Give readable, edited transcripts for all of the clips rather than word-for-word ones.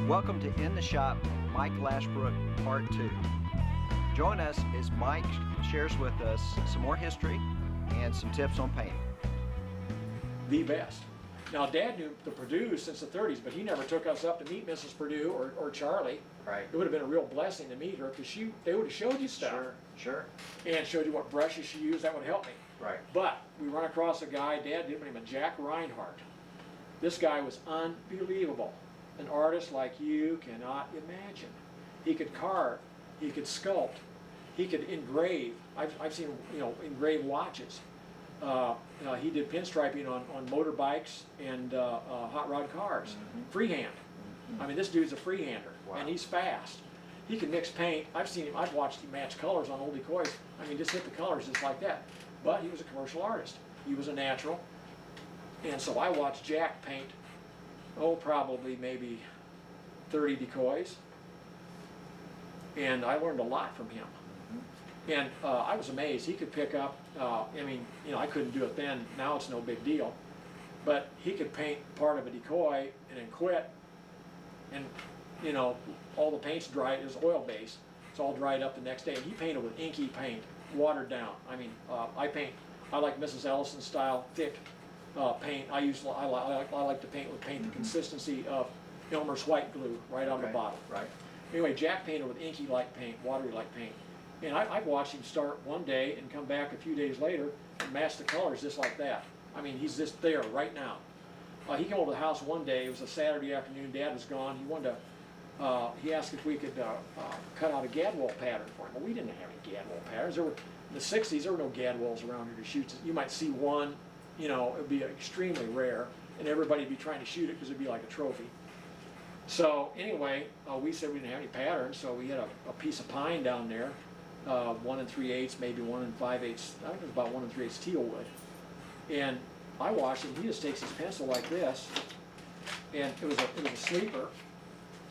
Welcome to In the Shop, Mike Lashbrook, Part 2. Join us as Mike shares with us some more history and some tips on painting. The best. Now, Dad knew the Purdue's since the 30s, but he never took us up to meet Mrs. Purdue or Charlie. Right. It would have been a real blessing to meet her because they would have showed you stuff. Sure. And showed you what brushes she used. That would help me. Right. But we run across a guy, Dad did name Jack Reinhardt. This guy was unbelievable. An artist like you cannot imagine. He could carve, he could sculpt, he could engrave. I've seen engrave watches. He did pinstriping on motorbikes and hot rod cars, freehand. I mean, this dude's a freehander, and he's fast. He can mix paint. I've watched him match colors on old decoys. I mean, just hit the colors just like that. But he was a commercial artist. He was a natural. And so I watched Jack paint, probably maybe 30 decoys. And I learned a lot from him. And I was amazed. He could pick up, I couldn't do it then. Now it's no big deal. But he could paint part of a decoy and then quit. And, all the paint's dried. It was oil base. It's all dried up the next day. And he painted with inky paint, watered down. I mean, I like Mrs. Ellison style, thick paint. I like to paint with the consistency of Elmer's white glue right on the bottom. Right. Anyway, Jack painted with inky-like paint, watery-like paint. And I've watched him start one day and come back a few days later and match the colors just like that. I mean, he's just there right now. He came over to the house one day. It was a Saturday afternoon. Dad was gone. He wanted to. He asked if we could cut out a gadwall pattern for him. Well, we didn't have any gadwall patterns. In the 60s, there were no gadwalls around here to shoot. You might see one. It would be extremely rare, and everybody would be trying to shoot it because it would be like a trophy. So anyway, we said we didn't have any patterns, so we had a piece of pine down there. 1 3/8, maybe 1 5/8. I think it was about 1 3/8 teal wood. And I watched him. He just takes his pencil like this, and it was a sleeper.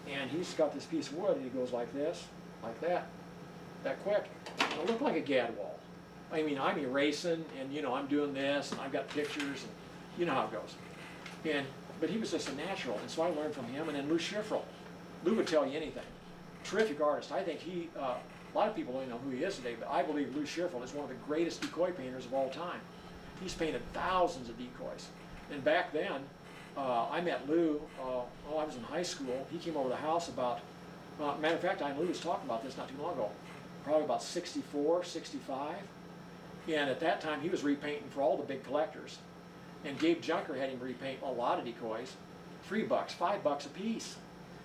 And he's got this piece of wood, and he goes like this, like that quick. And it looked like a gadwall. I mean, I'm erasing, and I'm doing this, and I've got pictures, and you know how it goes. But he was just a natural, and so I learned from him. And then Lew Schiphol. Lew would tell you anything. Terrific artist. I think he. A lot of people don't know who he is today, but I believe Lew Schiphol is one of the greatest decoy painters of all time. He's painted thousands of decoys. And back then, I met Lew, I was in high school. He came over to the house about, matter of fact, I and Lew was talking about this not too long ago, probably about 64, 65. And at that time, he was repainting for all the big collectors. And Gabe Junker had him repaint a lot of decoys, $3, $5 a piece.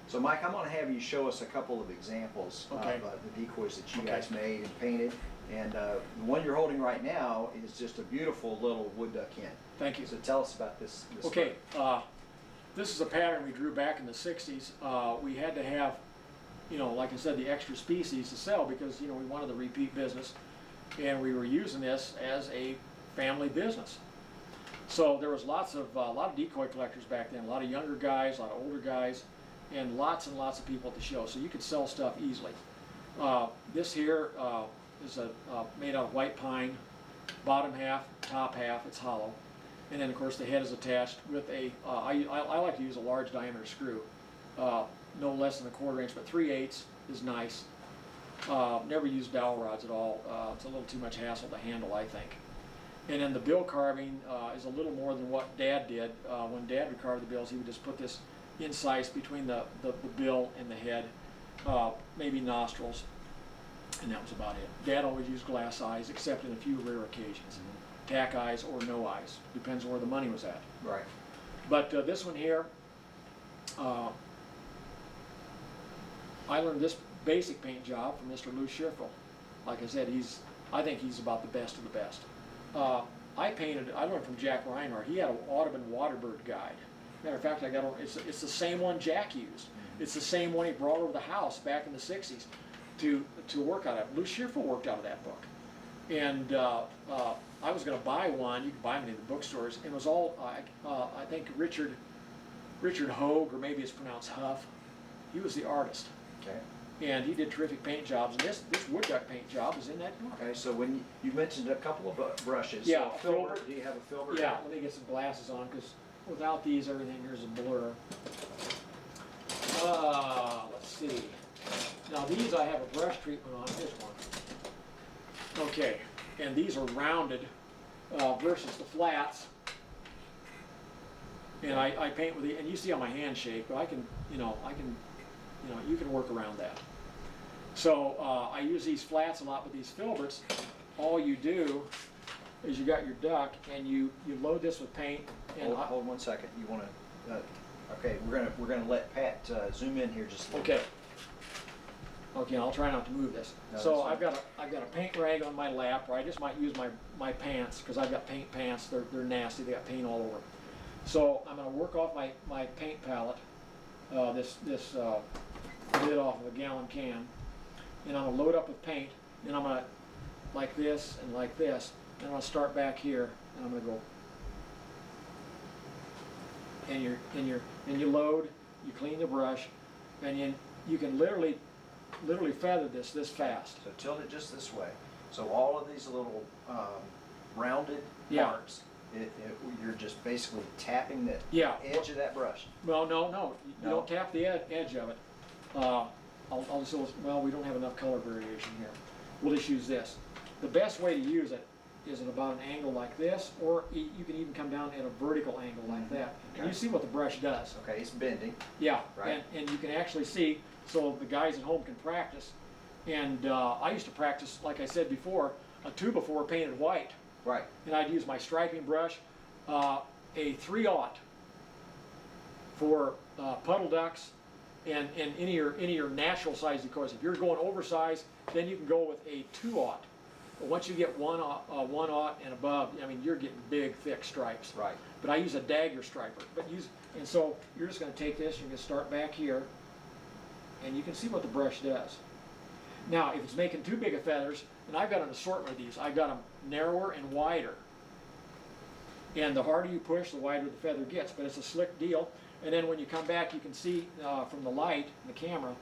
So Mike, I'm going to have you show us a couple of examples of the decoys that you guys made and painted. And the one you're holding right now is just a beautiful little wood duck hen. Thank you. So tell us about this. Okay, this is a pattern we drew back in the 60s. We had to have, like I said, the extra species to sell because, we wanted the repeat business. And we were using this as a family business. So there was a lot of decoy collectors back then, a lot of younger guys, a lot of older guys, and lots of people at the show. So you could sell stuff easily. This here is made out of white pine, bottom half, top half, it's hollow. And then of course the head is attached with a, I like to use a large diameter screw, no less than 1/4 inch, but 3/8 is nice. Never use dowel rods at all. It's a little too much hassle to handle, I think. And then the bill carving is a little more than what Dad did. When Dad would carve the bills, he would just put this incise between the bill and the head, maybe nostrils, and that was about it. Dad always used glass eyes, except in a few rare occasions. Tack eyes or no eyes, depends on where the money was at. Right. But this one here, I learned this basic paint job from Mr. Lew Schiphol. Like I said, I think he's about the best of the best. I learned from Jack Reinhardt. He had an Audubon Waterbird guide. Matter of fact, it's the same one Jack used. It's the same one he brought over the house back in the 60s to work out of. Lew Schiphol worked out of that book. And I was going to buy one. You can buy them in the bookstores. And it was all, I think, Richard Hogue, or maybe it's pronounced Huff. He was the artist. Okay. And he did terrific paint jobs. And this wood duck paint job is in that book. Okay, so when you mentioned a couple of brushes. Yeah, so filbert. Do you have a filbert? Yeah, let me get some glasses on because without these, everything here is a blur. Let's see. Now these I have a brush treatment on. Here's one. Okay, and these are rounded versus the flats. And I paint with the, and you see how my hand shake, but I can, you can work around that. So I use these flats a lot with these filberts. All you do is you got your duck and you load this with paint. And hold 1 second. You want to? Okay, we're gonna let Pat zoom in here just a little bit. Okay, I'll try not to move this. No, so I've got a paint rag on my lap, or I just might use my pants because I've got paint pants. They're nasty. They got paint all over. So I'm going to work off my paint palette, this lid off of a gallon can, and I'm going to load up with paint. And I'm going to like this and like this, and I'm going to start back here, and I'm going to go. And you load, you clean the brush, and you can literally feather this fast. So tilt it just this way. So all of these little rounded marks, you're just basically tapping the edge of that brush. Well, no, you don't tap the edge of it. I'll just, well, we don't have enough color variation here. We'll just use this. The best way to use it is at about an angle like this, or you can even come down at a vertical angle like that. Okay. And you see what the brush does. Okay, it's bending. Yeah, right. And you can actually see, so the guys at home can practice. And I used to practice, like I said before, a 2x4 painted white. Right. And I'd use my striping brush, a 3/0 for puddle ducks and any of your natural size decoys. If you're going oversized, then you can go with a 2/0. But once you get 1/0 and above, I mean, you're getting big, thick stripes. Right. But I use a dagger striper. And so you're just going to take this, you're going to start back here, and you can see what the brush does. Now, if it's making too big of feathers, and I've got an assortment of these, I've got them narrower and wider. And the harder you push, the wider the feather gets, but it's a slick deal. And then when you come back, you can see from the light, the camera,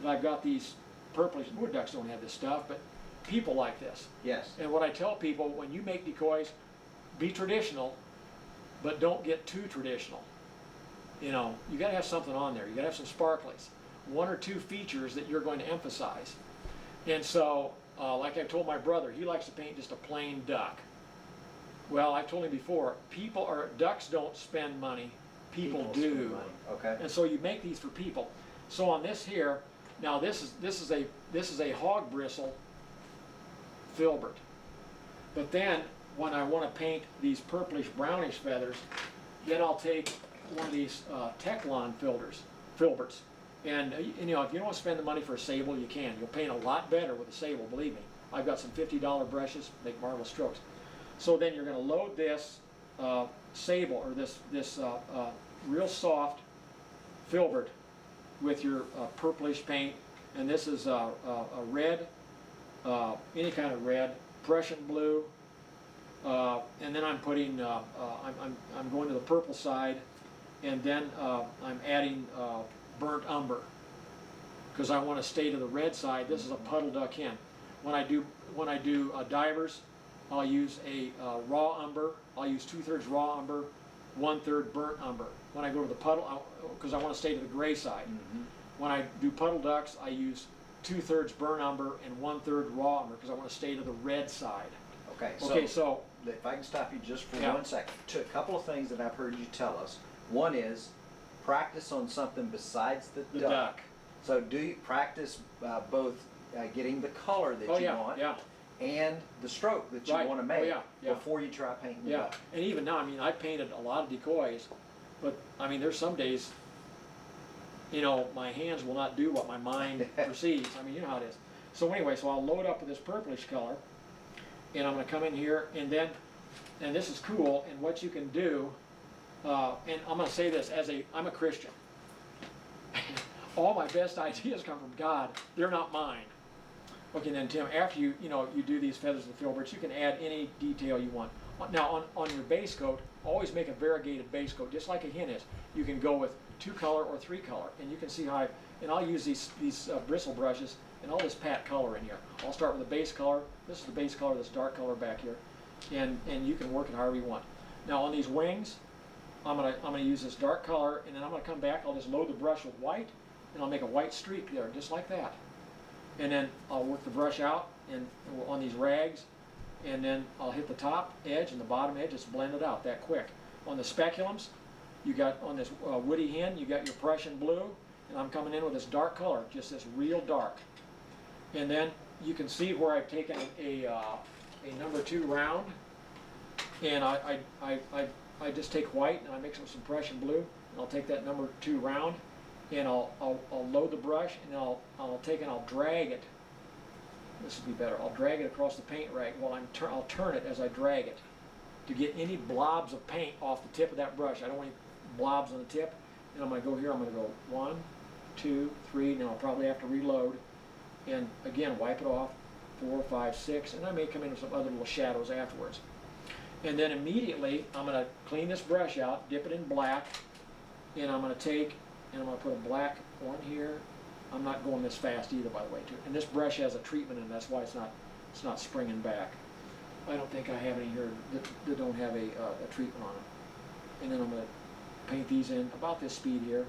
that I've got these purplish, wood ducks don't have this stuff, but people like this. Yes. And what I tell people, when you make decoys, be traditional, but don't get too traditional. You know, you gotta have something on there. You gotta have some sparklies. 1 or 2 features that you're going to emphasize. And so, like I told my brother, he likes to paint just a plain duck. Well, I've told him before, ducks don't spend money, people do. Spend money. Okay. And so you make these for people. So on this here, now this is a hog bristle filbert. But then when I want to paint these purplish brownish feathers, then I'll take one of these Teclon filberts. And you know, if you don't want to spend the money for a sable, you can. You'll paint a lot better with a sable, believe me. I've got some $50 brushes, make marvelous strokes. So then you're going to load this sable, or this real soft filbert with your purplish paint. And this is a red, any kind of red, Prussian blue. And then I'm putting, I'm going to the purple side, and then I'm adding burnt umber, because I want to stay to the red side. This is a puddle duck hen. When I do divers, I'll use a raw umber. I'll use 2/3 raw umber, 1/3 burnt umber. When I go to the puddle, because I want to stay to the gray side. Mm-hmm. When I do puddle ducks, I use 2/3 burnt umber and 1/3 raw umber, because I want to stay to the red side. Okay. So if I can stop you just for 1 second. A couple of things that I've heard you tell us. One is practice on something besides the duck. So do you practice both getting the color that you want and the stroke that you want to make before you try painting the duck? And even now, I mean, I painted a lot of decoys, but I mean, there's some days, you know, my hands will not do what my mind perceives. I mean, you know how it is. So anyway, so I'll load up with this purplish color, and I'm going to come in here, and this is cool, and what you can do, and I'm going to say this, I'm a Christian. All my best ideas come from God. They're not mine. Okay, then Tim, after you do these feathers and filberts, you can add any detail you want. Now on your base coat, always make a variegated base coat, just like a hen is. You can go with 2-color or 3-color, and you can see how and I'll use these bristle brushes, and I'll just pat color in here. I'll start with the base color. This is the base color, this dark color back here, and you can work it however you want. Now on these wings, I'm gonna use this dark color, and then I'm gonna come back. I'll just load the brush with white, and I'll make a white streak there, just like that. And then I'll work the brush out and on these rags, and then I'll hit the top edge and the bottom edge. It's blended out that quick. On the speculums, you got on this woody hen, you got your Prussian blue, and I'm coming in with this dark color, just this real dark. And then you can see where I've taken a number 2 round, and I just take white and I mix it with some Prussian blue, and I'll take that number 2 round, and I'll load the brush, and I'll take and I'll drag it. This would be better. I'll drag it across the paint rag. Well, I'll turn it as I drag it to get any blobs of paint off the tip of that brush. I don't want any blobs on the tip. And I'm going to go here. I'm going to go 1, 2, 3. Now I'll probably have to reload. And again, wipe it off. 4, 5, 6. And I may come in with some other little shadows afterwards. And then immediately, I'm going to clean this brush out, dip it in black, and I'm going to take and I'm going to put a black one here. I'm not going this fast either, by the way, too. And this brush has a treatment in it, that's why it's not springing back. I don't think I have any here that don't have a treatment on it. And then I'm going to paint these in about this speed here.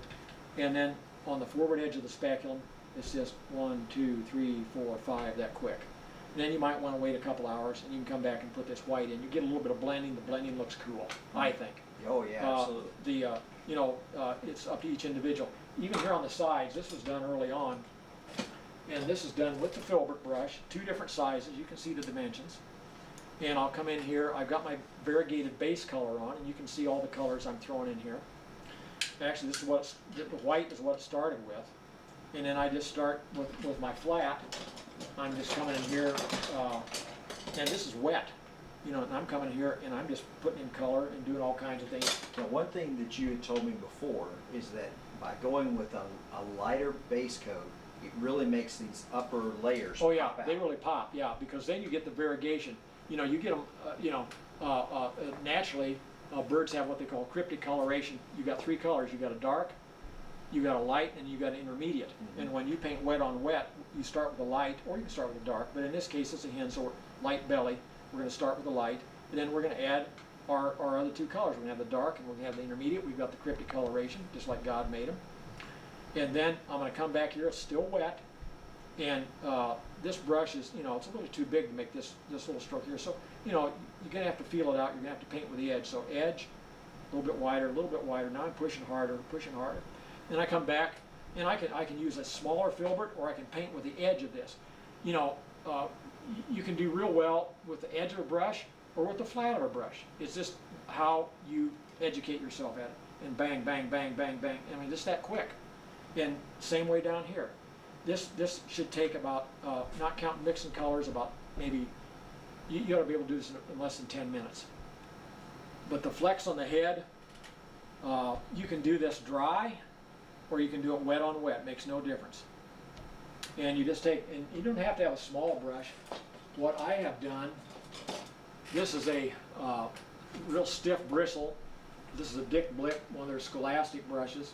And then on the forward edge of the speculum, it's just 1, 2, 3, 4, 5, that quick. And then you might want to wait a couple hours, and you can come back and put this white in. You get a little bit of blending. The blending looks cool, I think. Oh yeah, absolutely. It's up to each individual. Even here on the sides, this was done early on, and this is done with the filbert brush, 2 different sizes. You can see the dimensions. And I'll come in here. I've got my variegated base color on, and you can see all the colors I'm throwing in here. Actually, this is the white is what it started with, and then I just start with my flat. I'm just coming in here, and this is wet. And I'm coming here and I'm just putting in color and doing all kinds of things. Now, one thing that you had told me before is that by going with a lighter base coat, it really makes these upper layers pop out. They really pop, because then you get the variegation. You get them, naturally, birds have what they call cryptic coloration. You got 3 colors. You got a dark, you got a light, and you got an intermediate. Mm-hmm. And when you paint wet on wet, you start with the light, or you can start with the dark. But in this case, it's a hen, so light belly. We're going to start with the light, and then we're going to add our other 2 colors. We're going to have the dark, and we're going to have the intermediate. We've got the cryptic coloration, just like God made them. And then I'm going to come back here. It's still wet, and this brush is, it's a little too big to make this little stroke here. So, you're going to have to feel it out. You're going to have to paint with the edge. So edge, a little bit wider, a little bit wider. Now I'm pushing harder. Then I come back, and I can use a smaller filbert, or I can paint with the edge of this. You can do real well with the edge of a brush or with the flat of a brush. It's just how you educate yourself at it. And bang, bang, bang, bang, bang. I mean, just that quick. And same way down here. This should take about, not counting mixing colors, about maybe, you ought to be able to do this in less than 10 minutes. But the flecks on the head, you can do this dry, or you can do it wet on wet. Makes no difference. And you just take, and you don't have to have a small brush. What I have done, this is a real stiff bristle. This is a Dick Blick, one of their Scholastic brushes,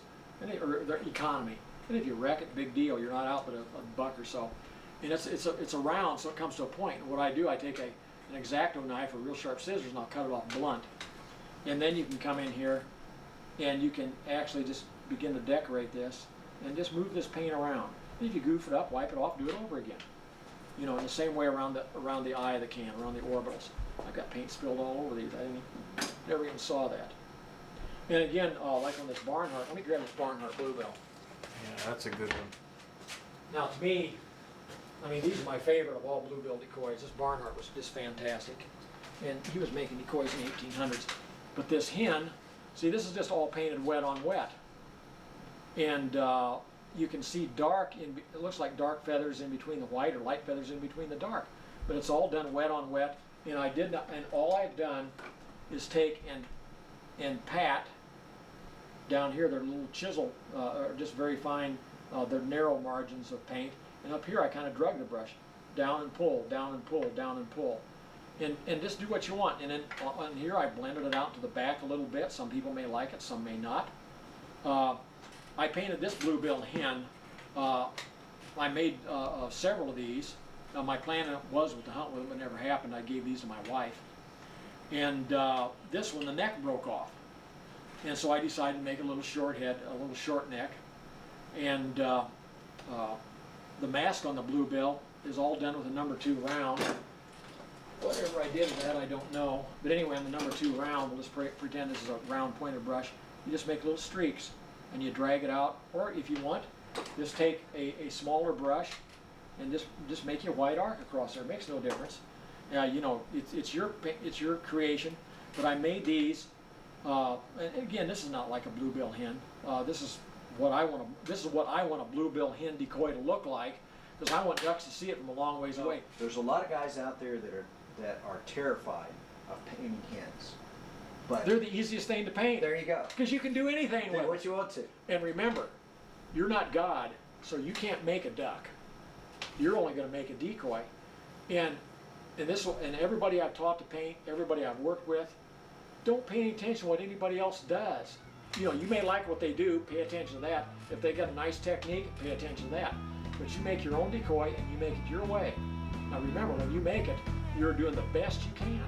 or their economy. And if you wreck it, big deal. You're not out but a buck or so. And it's a round, so it comes to a point. And what I do, I take an X-Acto knife or real sharp scissors, and I'll cut it off blunt. And then you can come in here, and you can actually just begin to decorate this, and just move this paint around. And if you goof it up, wipe it off, do it over again. In the same way around the eye of the can, around the orbitals. I've got paint spilled all over these. I never even saw that. And again, like on this Barnhart, let me grab this Barnhart Bluebell. Yeah, that's a good one. Now to me, these are my favorite of all bluebill decoys. This Barnhart was just fantastic. And he was making decoys in the 1800s. But this hen, see, this is just all painted wet on wet. And you can see dark, it looks like dark feathers in between the white, or light feathers in between the dark. But it's all done wet on wet. And all I've done is take and pat down here. They're little chisel, just very fine. They're narrow margins of paint. And up here I kind of drug the brush down and pull, down and pull, down and pull. And just do what you want. And then on here I blended it out to the back a little bit. Some people may like it, some may not. I painted this bluebill hen. I made several of these. My plan was to hunt with them, but it never happened. I gave these to my wife. And this one, the neck broke off. And so I decided to make a little short head, a little short neck. And the mask on the bluebill is all done with a number 2 round. Whatever I did with that, I don't know. But anyway, on the number 2 round, we'll just pretend this is a round pointed brush. You just make little streaks and you drag it out. Or if you want, just take a smaller brush and just make your white arc across there. It makes no difference. You know, it's your creation. But I made these. And again, this is not like a bluebill hen. This is what I want a bluebill hen decoy to look like, because I want ducks to see it from a long ways away. There's a lot of guys out there that are terrified of painting hens. But they're the easiest thing to paint. There you go. Because you can do anything with what it. you want to. And remember, you're not God, so you can't make a duck. You're only going to make a decoy. And everybody I've taught to paint, everybody I've worked with, don't pay any attention to what anybody else does. You know, you may like what they do, pay attention to that. If they got a nice technique, pay attention to that. But you make your own decoy and you make it your way. Now remember, when you make it, you're doing the best you can.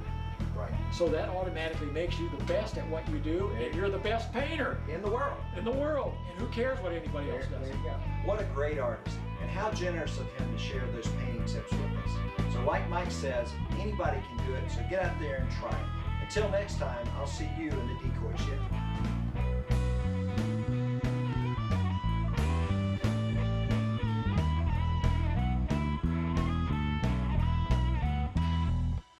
Right. So that automatically makes you the best at what you do, and you're the best painter in the world. In the world. And who cares what anybody else does? There you go. What a great artist. And how generous of him to share those painting tips with us. So like Mike says, anybody can do it, so get out there and try it. Until next time, I'll see you in the decoy shed.